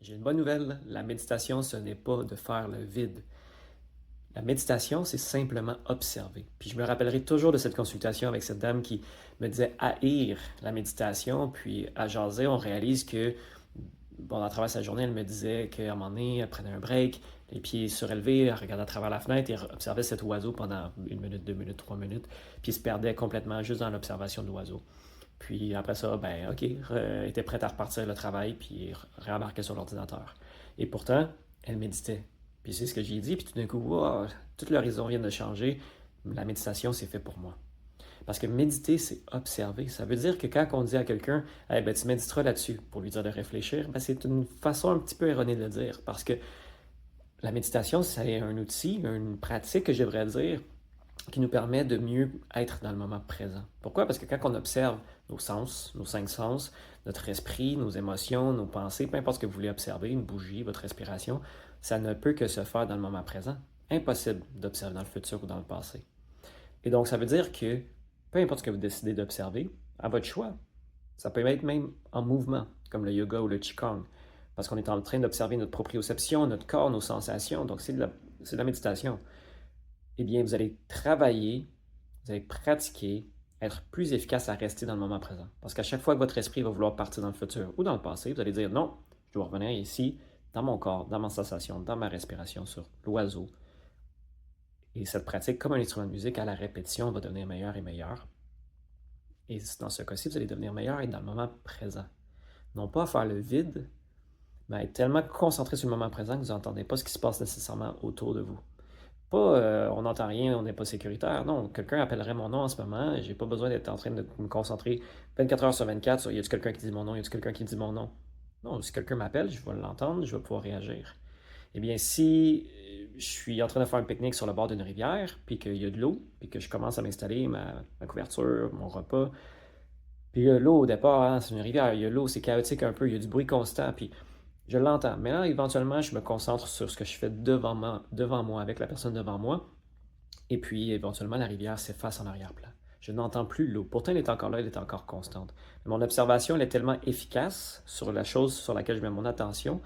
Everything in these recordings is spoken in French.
J'ai une bonne nouvelle, la méditation, ce n'est pas de faire le vide. La méditation, c'est simplement observer. Puis je me rappellerai toujours de cette consultation avec cette dame qui me disait haïr la méditation, puis à jaser, on réalise que, bon, à travers sa journée, elle me disait qu'à un moment donné, elle prenait un break, les pieds surélevés, elle regardait à travers la fenêtre et observait cet oiseau pendant 1 minute, 2 minutes, 3 minutes, puis se perdait complètement juste dans l'observation de l'oiseau. Puis après ça, ben OK, était prête à repartir le travail, puis réembarquait sur l'ordinateur. Et pourtant, elle méditait. Puis c'est ce que j'ai dit, puis tout d'un coup, wow, tout l'horizon vient de changer. La méditation, c'est fait pour moi. Parce que méditer, c'est observer. Ça veut dire que quand on dit à quelqu'un, hey, ben, tu méditeras là-dessus, pour lui dire de réfléchir, ben, c'est une façon un petit peu erronée de le dire. Parce que la méditation, c'est un outil, une pratique que je devrais dire, qui nous permet de mieux être dans le moment présent. Pourquoi? Parce que quand on observe nos sens, nos 5 sens, notre esprit, nos émotions, nos pensées, peu importe ce que vous voulez observer, une bougie, votre respiration, ça ne peut que se faire dans le moment présent. Impossible d'observer dans le futur ou dans le passé. Et donc, ça veut dire que peu importe ce que vous décidez d'observer, à votre choix, ça peut être même en mouvement, comme le yoga ou le qigong, parce qu'on est en train d'observer notre proprioception, notre corps, nos sensations, donc c'est de la méditation. Eh bien, vous allez travailler, vous allez pratiquer, être plus efficace à rester dans le moment présent. Parce qu'à chaque fois que votre esprit va vouloir partir dans le futur ou dans le passé, vous allez dire non, je dois revenir ici, dans mon corps, dans ma sensation, dans ma respiration, sur l'oiseau. Et cette pratique, comme un instrument de musique, à la répétition, va devenir meilleure et meilleure. Et dans ce cas-ci, vous allez devenir meilleur et être dans le moment présent. Non pas à faire le vide, mais à être tellement concentré sur le moment présent que vous n'entendez pas ce qui se passe nécessairement autour de vous. Pas on n'entend rien, on n'est pas sécuritaire. Non, quelqu'un appellerait mon nom en ce moment et j'ai pas besoin d'être en train de me concentrer 24 heures sur 24 sur y a-t-il quelqu'un qui dit mon nom, y a-t-il quelqu'un qui dit mon nom. Non, si quelqu'un m'appelle, je vais l'entendre, je vais pouvoir réagir. Eh bien, si je suis en train de faire un pique-nique sur le bord d'une rivière, puis qu'il y a de l'eau, puis que je commence à m'installer ma couverture, mon repas, puis l'eau au départ, hein, c'est une rivière, il y a l'eau, c'est chaotique un peu, il y a du bruit constant, puis je l'entends. Mais là, éventuellement, je me concentre sur ce que je fais devant moi, avec la personne devant moi. Et puis, éventuellement, la rivière s'efface en arrière-plan. Je n'entends plus l'eau. Pourtant, elle est encore là, elle est encore constante. Mais mon observation, elle est tellement efficace sur la chose sur laquelle je mets mon attention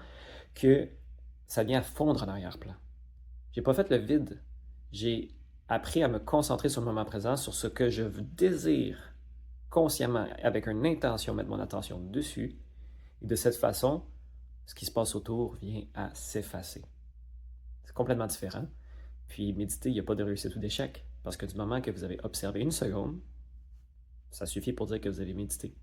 que ça vient à fondre en arrière-plan. J'ai pas fait le vide. J'ai appris à me concentrer sur le moment présent, sur ce que je désire consciemment, avec une intention, mettre mon attention dessus. Et de cette façon, ce qui se passe autour vient à s'effacer. C'est complètement différent. Puis méditer, il n'y a pas de réussite ou d'échec. Parce que du moment que vous avez observé 1 seconde, ça suffit pour dire que vous avez médité.